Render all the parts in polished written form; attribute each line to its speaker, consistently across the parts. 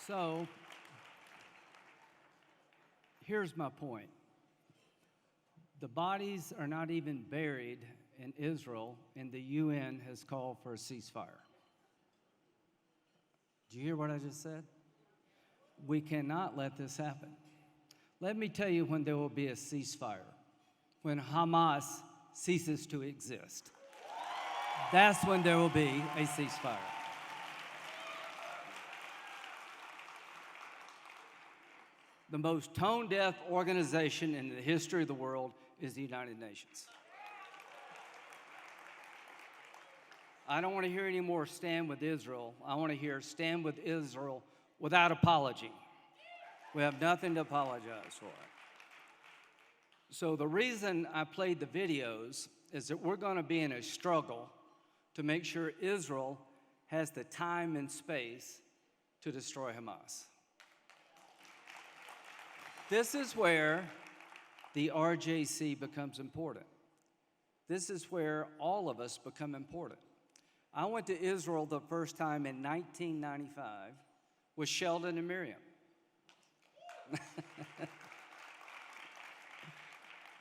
Speaker 1: So here's my point. The bodies are not even buried in Israel, and the UN has called for a ceasefire. Do you hear what I just said? We cannot let this happen. Let me tell you when there will be a ceasefire. When Hamas ceases to exist. That's when there will be a ceasefire. The most tone-deaf organization in the history of the world is the United Nations. I don't want to hear any more stand with Israel. I want to hear stand with Israel without apology. We have nothing to apologize for. So the reason I played the videos is that we're going to be in a struggle to make sure Israel has the time and space to destroy Hamas. This is where the RJC becomes important. This is where all of us become important. I went to Israel the first time in 1995 with Sheldon and Miriam.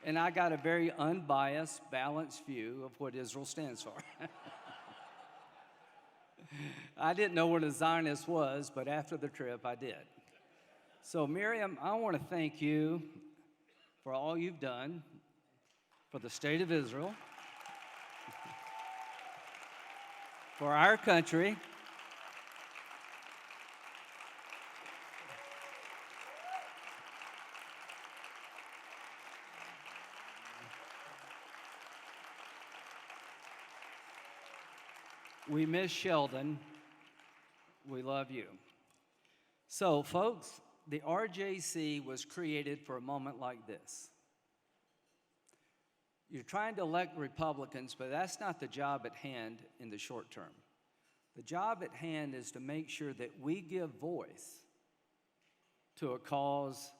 Speaker 1: And I got a very unbiased, balanced view of what Israel stands for. I didn't know what a Zionist was, but after the trip, I did. So Miriam, I want to thank you for all you've done for the state of Israel, for our country, we miss Sheldon. We love you. So, folks, the RJC was created for a moment like this. You're trying to elect Republicans, but that's not the job at hand in the short term. The job at hand is to make sure that we give voice to a cause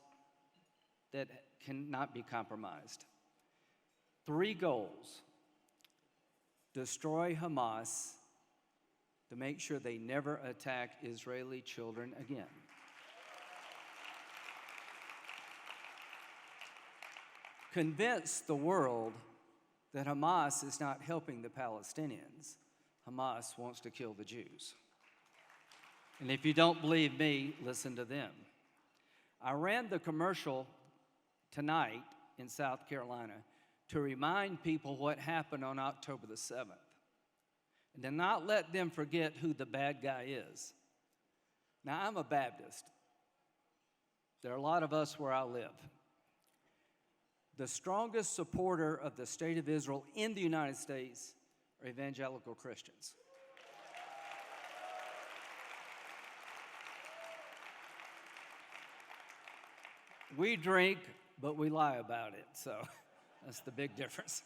Speaker 1: that cannot be compromised. 3 goals: destroy Hamas, to make sure they never attack Israeli children again. Convince the world that Hamas is not helping the Palestinians. Hamas wants to kill the Jews. And if you don't believe me, listen to them. I ran the commercial tonight in South Carolina to remind people what happened on October the 7th. And to not let them forget who the bad guy is. Now, I'm a Baptist. There are a lot of us where I live. The strongest supporter of the state of Israel in the United States are evangelical Christians. We drink, but we lie about it, so that's the big difference.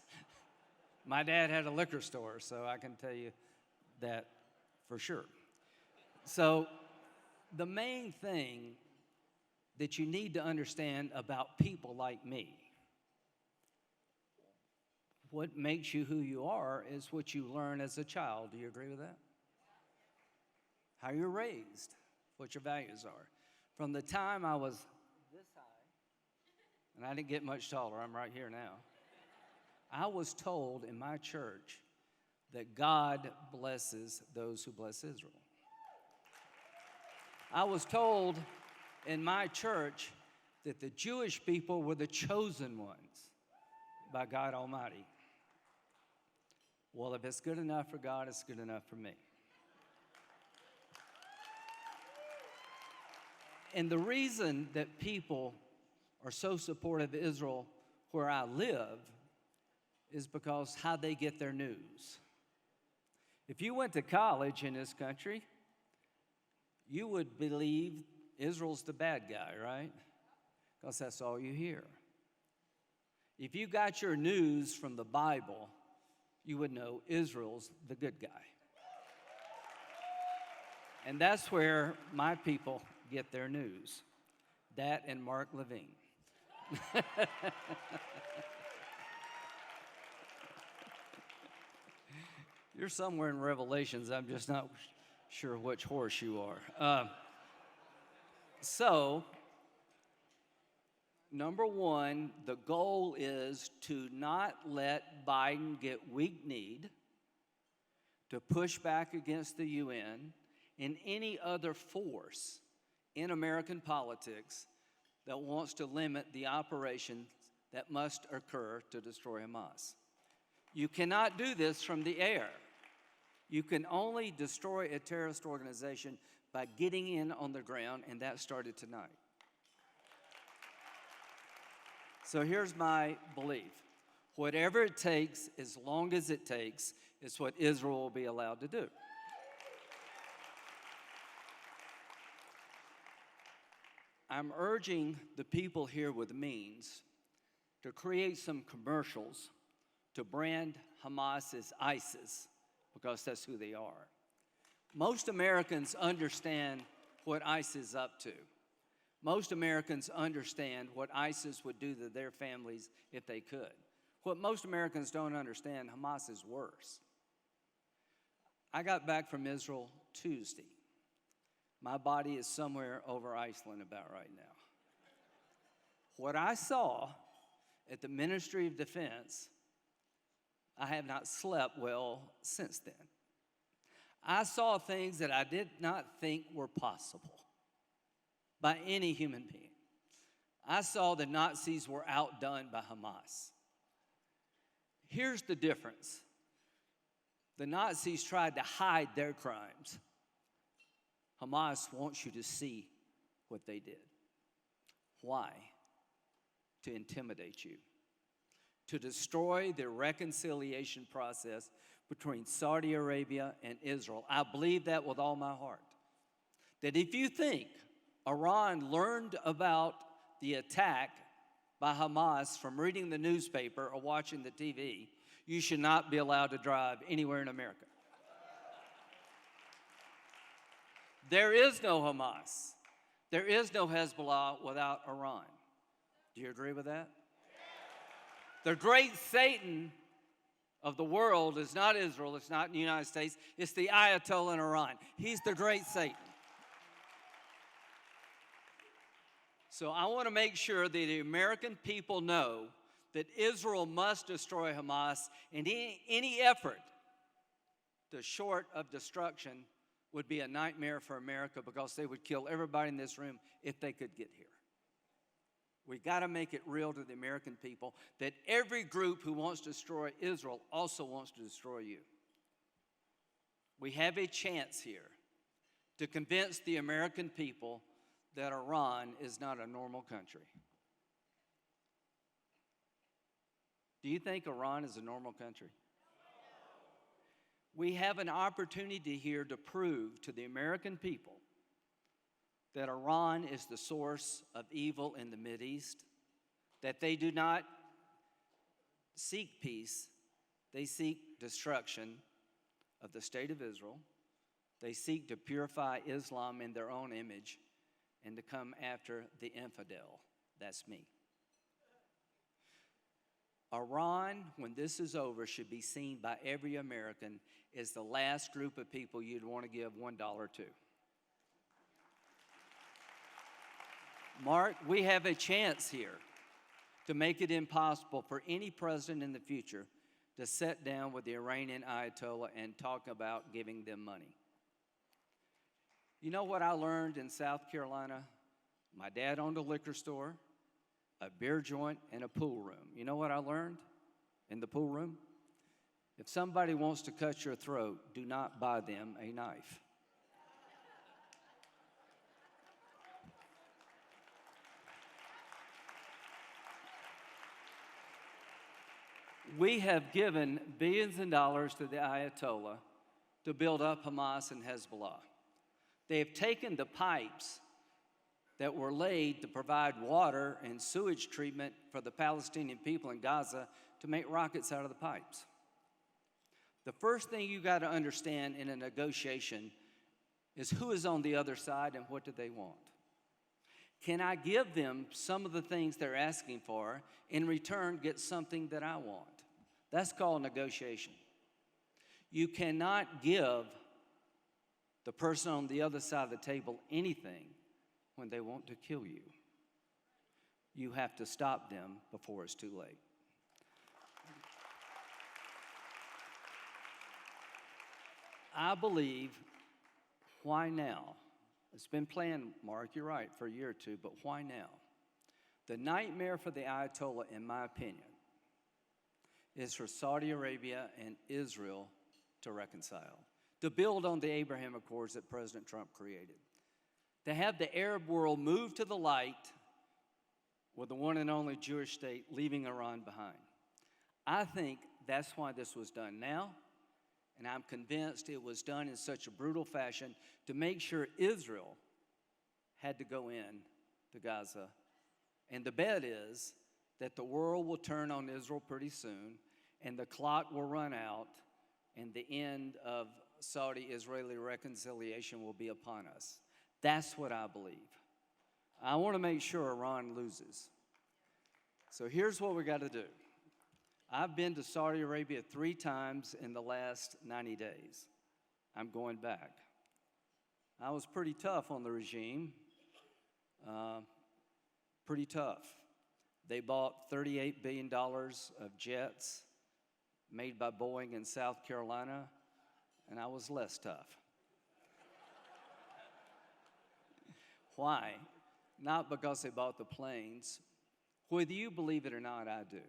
Speaker 1: My dad had a liquor store, so I can tell you that for sure. So the main thing that you need to understand about people like me, what makes you who you are is what you learn as a child. Do you agree with that? How you're raised, what your values are. From the time I was this high, and I didn't get much taller, I'm right here now, I was told in my church that God blesses those who bless Israel. I was told in my church that the Jewish people were the chosen ones by God Almighty. Well, if it's good enough for God, it's good enough for me. And the reason that people are so supportive of Israel where I live is because how they get their news. If you went to college in this country, you would believe Israel's the bad guy, right? Because that's all you hear. If you got your news from the Bible, you would know Israel's the good guy. And that's where my people get their news. That and Mark Levine. You're somewhere in Revelations. I'm just not sure which horse you are. So, number one, the goal is to not let Biden get weak-kneed, to push back against the UN and any other force in American politics that wants to limit the operations that must occur to destroy Hamas. You cannot do this from the air. You can only destroy a terrorist organization by getting in on the ground, and that started tonight. So here's my belief. Whatever it takes, as long as it takes, is what Israel will be allowed to do. I'm urging the people here with means to create some commercials to brand Hamas as ISIS, because that's who they are. Most Americans understand what ISIS is up to. Most Americans understand what ISIS would do to their families if they could. What most Americans don't understand, Hamas is worse. I got back from Israel Tuesday. My body is somewhere over Iceland about right now. What I saw at the Ministry of Defense, I have not slept well since then. I saw things that I did not think were possible by any human being. I saw the Nazis were outdone by Hamas. Here's the difference. The Nazis tried to hide their crimes. Hamas wants you to see what they did. Why? To intimidate you, to destroy the reconciliation process between Saudi Arabia and Israel. I believe that with all my heart. That if you think Iran learned about the attack by Hamas from reading the newspaper or watching the TV, you should not be allowed to drive anywhere in America. There is no Hamas. There is no Hezbollah without Iran. Do you agree with that? The great Satan of the world is not Israel, it's not the United States, it's the Ayatollah in Iran. He's the great Satan. So I want to make sure that the American people know that Israel must destroy Hamas, and any effort to short of destruction would be a nightmare for America, because they would kill everybody in this room if they could get here. We got to make it real to the American people that every group who wants to destroy Israel also wants to destroy you. We have a chance here to convince the American people that Iran is not a normal country. Do you think Iran is a normal country? We have an opportunity here to prove to the American people that Iran is the source of evil in the Mideast, that they do not seek peace, they seek destruction of the state of Israel. They seek to purify Islam in their own image and to come after the infidel. That's me. Iran, when this is over, should be seen by every American as the last group of people you'd want to give $1 to. Mark, we have a chance here to make it impossible for any president in the future to sit down with the Iranian Ayatollah and talk about giving them money. You know what I learned in South Carolina? My dad owned a liquor store, a beer joint, and a pool room. You know what I learned in the pool room? If somebody wants to cut your throat, do not buy them a knife. We have given billions of dollars to the Ayatollah to build up Hamas and Hezbollah. They have taken the pipes that were laid to provide water and sewage treatment for the Palestinian people in Gaza to make rockets out of the pipes. The first thing you got to understand in a negotiation is who is on the other side and what do they want. Can I give them some of the things they're asking for, in return get something that I want? That's called negotiation. You cannot give the person on the other side of the table anything when they want to kill you. You have to stop them before it's too late. I believe, why now? It's been planned, Mark, you're right, for a year or two, but why now? The nightmare for the Ayatollah, in my opinion, is for Saudi Arabia and Israel to reconcile, to build on the Abraham Accords that President Trump created, to have the Arab world move to the light with the one and only Jewish state leaving Iran behind. I think that's why this was done now, and I'm convinced it was done in such a brutal fashion to make sure Israel had to go in to Gaza. And the bet is that the world will turn on Israel pretty soon, and the clock will run out, and the end of Saudi-Israeli reconciliation will be upon us. That's what I believe. I want to make sure Iran loses. So here's what we got to do. I've been to Saudi Arabia 3 times in the last 90 days. I'm going back. I was pretty tough on the regime. Pretty tough. They bought $38 billion of jets made by Boeing in South Carolina, and I was less tough. Why? Not because they bought the planes. Whether you believe it or not, I do.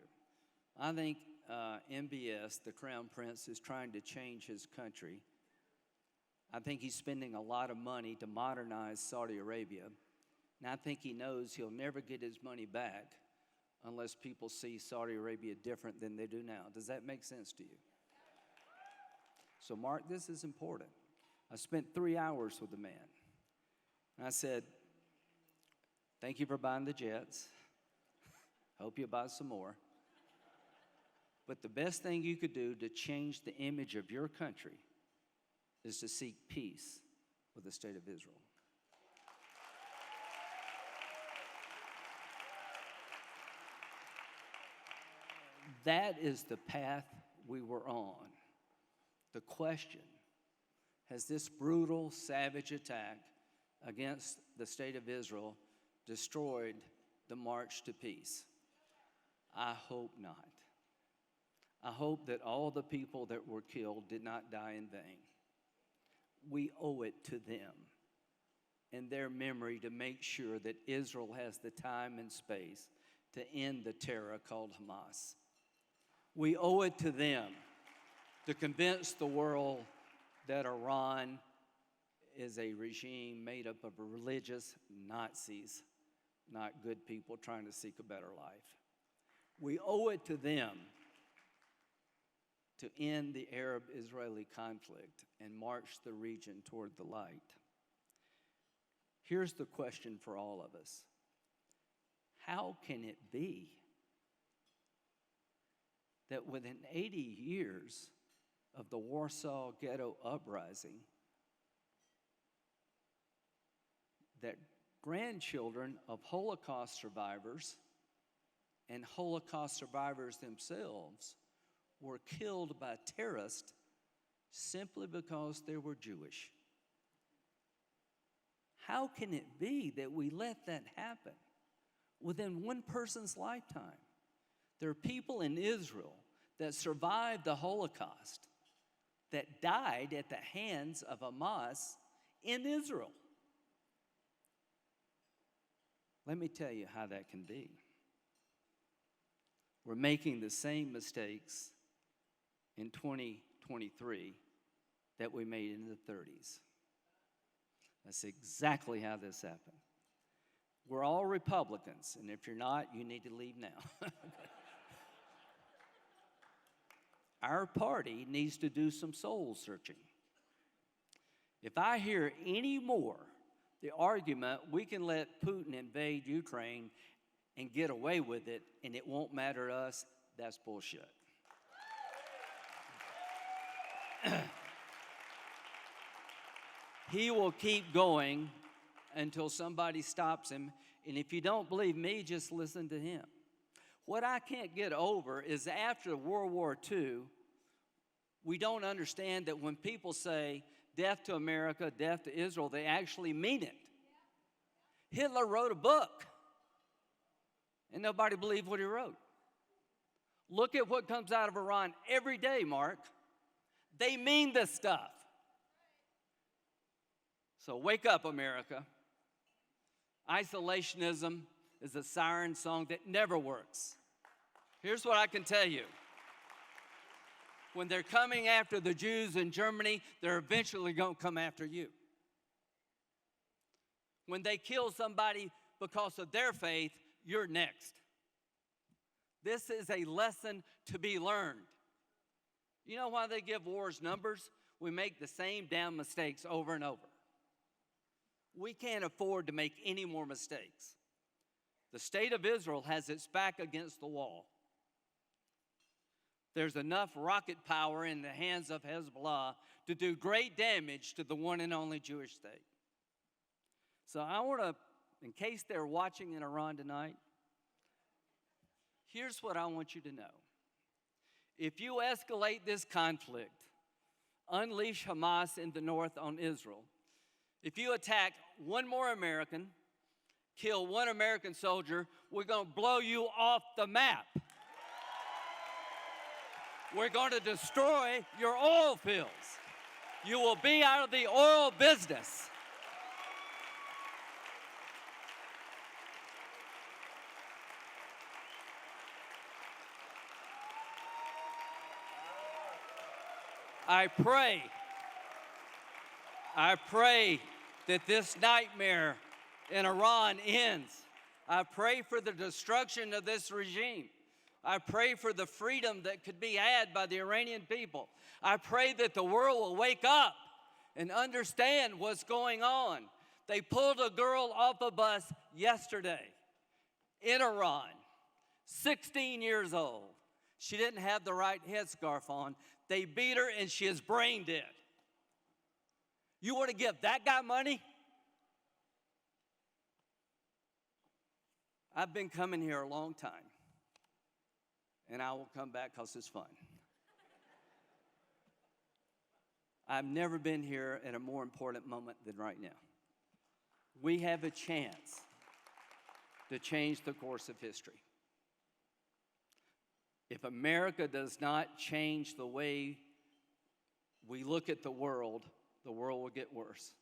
Speaker 1: I think MBS, the Crown Prince, is trying to change his country. I think he's spending a lot of money to modernize Saudi Arabia. And I think he knows he'll never get his money back unless people see Saudi Arabia different than they do now. Does that make sense to you? So, Mark, this is important. I spent 3 hours with the man. And I said, thank you for buying the jets. Hope you buy some more. But the best thing you could do to change the image of your country is to seek peace with the state of Israel. That is the path we were on. The question, has this brutal, savage attack against the state of Israel destroyed the march to peace? I hope not. I hope that all the people that were killed did not die in vain. We owe it to them and their memory to make sure that Israel has the time and space to end the terror called Hamas. We owe it to them to convince the world that Iran is a regime made up of religious Nazis, not good people trying to seek a better life. We owe it to them to end the Arab-Israeli conflict and march the region toward the light. Here's the question for all of us. How can it be that within 80 years of the Warsaw Ghetto Uprising, that grandchildren of Holocaust survivors and Holocaust survivors themselves were killed by terrorists simply because they were Jewish? How can it be that we let that happen within one person's lifetime? There are people in Israel that survived the Holocaust that died at the hands of Hamas in Israel. Let me tell you how that can be. We're making the same mistakes in 2023 that we made in the 30s. That's exactly how this happened. We're all Republicans, and if you're not, you need to leave now. Our party needs to do some soul searching. If I hear any more the argument we can let Putin invade Ukraine and get away with it and it won't matter to us, that's bullshit. He will keep going until somebody stops him. And if you don't believe me, just listen to him. What I can't get over is after World War II, we don't understand that when people say death to America, death to Israel, they actually mean it. Hitler wrote a book, and nobody believed what he wrote. Look at what comes out of Iran every day, Mark. They mean this stuff. So wake up, America. Isolationism is a siren song that never works. Here's what I can tell you. When they're coming after the Jews in Germany, they're eventually going to come after you. When they kill somebody because of their faith, you're next. This is a lesson to be learned. You know why they give wars numbers? We make the same damn mistakes over and over. We can't afford to make any more mistakes. The state of Israel has its back against the wall. There's enough rocket power in the hands of Hezbollah to do great damage to the one and only Jewish state. So I want to, in case they're watching in Iran tonight, here's what I want you to know. If you escalate this conflict, unleash Hamas in the north on Israel, if you attack one more American, kill one American soldier, we're going to blow you off the map. We're going to destroy your oil fields. You will be out of the oil business. I pray that this nightmare in Iran ends. I pray for the destruction of this regime. I pray for the freedom that could be had by the Iranian people. I pray that the world will wake up and understand what's going on. They pulled a girl off a bus yesterday in Iran, 16 years old. She didn't have the right headscarf on. They beat her and she is brain dead. You want to give that guy money? I've been coming here a long time, and I will come back because it's fun. I've never been here at a more important moment than right now. We have a chance to change the course of history. If America does not change the way we look at the world will get worse.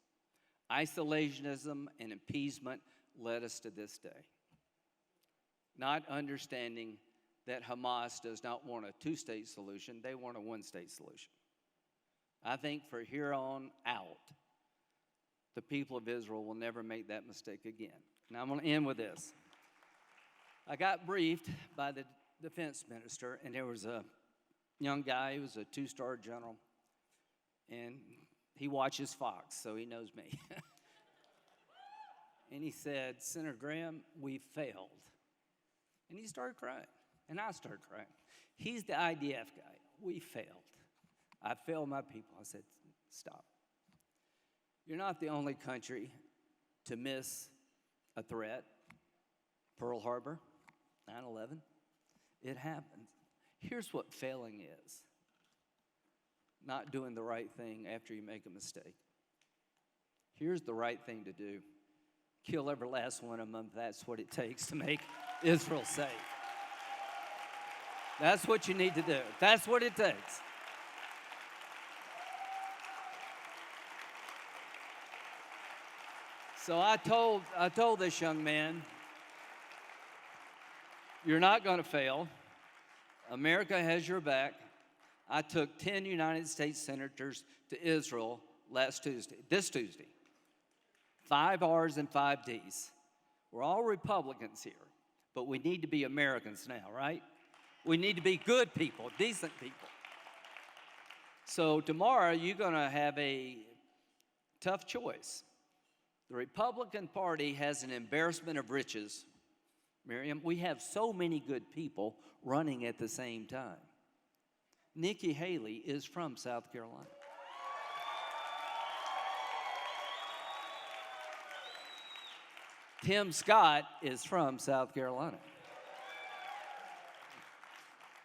Speaker 1: Isolationism and appeasement led us to this day. Not understanding that Hamas does not want a two-state solution, they want a one-state solution. I think for here on out, the people of Israel will never make that mistake again. Now I'm going to end with this. I got briefed by the defense minister, and there was a young guy who was a two-star general, and he watches Fox, so he knows me. And he said, Senator Graham, we failed. And he started crying, and I started crying. He's the IDF guy. We failed. I failed my people. I said, stop. You're not the only country to miss a threat. Pearl Harbor, 9/11. It happens. Here's what failing is. Not doing the right thing after you make a mistake. Here's the right thing to do. Kill every last one of them. That's what it takes to make Israel safe. That's what you need to do. That's what it takes. So I told this young man, you're not going to fail. America has your back. I took 10 United States senators to Israel this Tuesday. 5 R's and 5 D's. We're all Republicans here, but we need to be Americans now, right? We need to be good people, decent people. So tomorrow you're going to have a tough choice. The Republican Party has an embarrassment of riches. Miriam, we have so many good people running at the same time. Nikki Haley is from South Carolina. Tim Scott is from South Carolina.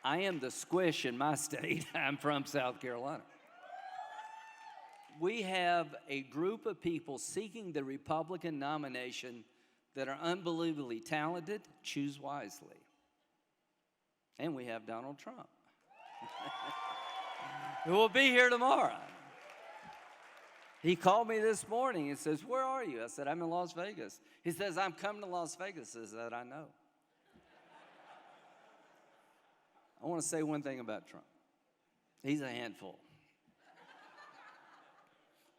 Speaker 1: I am the squish in my state. I'm from South Carolina. We have a group of people seeking the Republican nomination that are unbelievably talented, choose wisely. And we have Donald Trump, who will be here tomorrow. He called me this morning and says, "Where are you?" I said, "I'm in Las Vegas." He says, "I'm coming to Las Vegas." I said, "I know." I want to say one thing about Trump. He's a handful.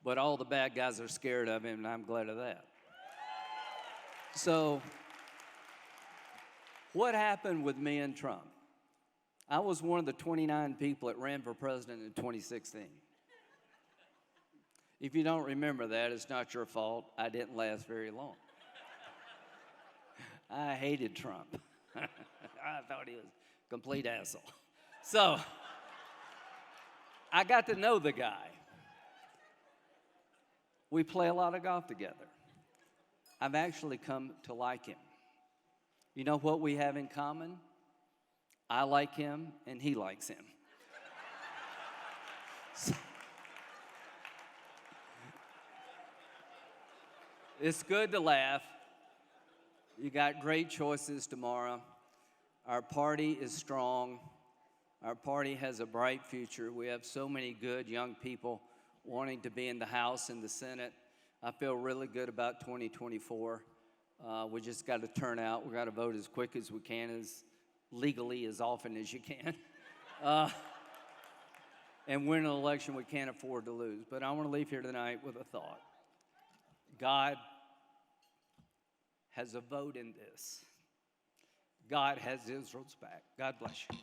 Speaker 1: But all the bad guys are scared of him, and I'm glad of that. So, what happened with me and Trump? I was one of the 29 people that ran for president in 2016. If you don't remember that, it's not your fault. I didn't last very long. I hated Trump. I thought he was a complete asshole. So, I got to know the guy. We play a lot of golf together. I've actually come to like him. You know what we have in common? I like him, and he likes him. It's good to laugh. You got great choices tomorrow. Our party is strong. Our party has a bright future. We have so many good young people wanting to be in the House and the Senate. I feel really good about 2024. We just got to turn out. We got to vote as quick as we can, as legally as often as you can, and win an election we can't afford to lose. But I want to leave here tonight with a thought. God has a vote in this. God has Israel's back. God bless you.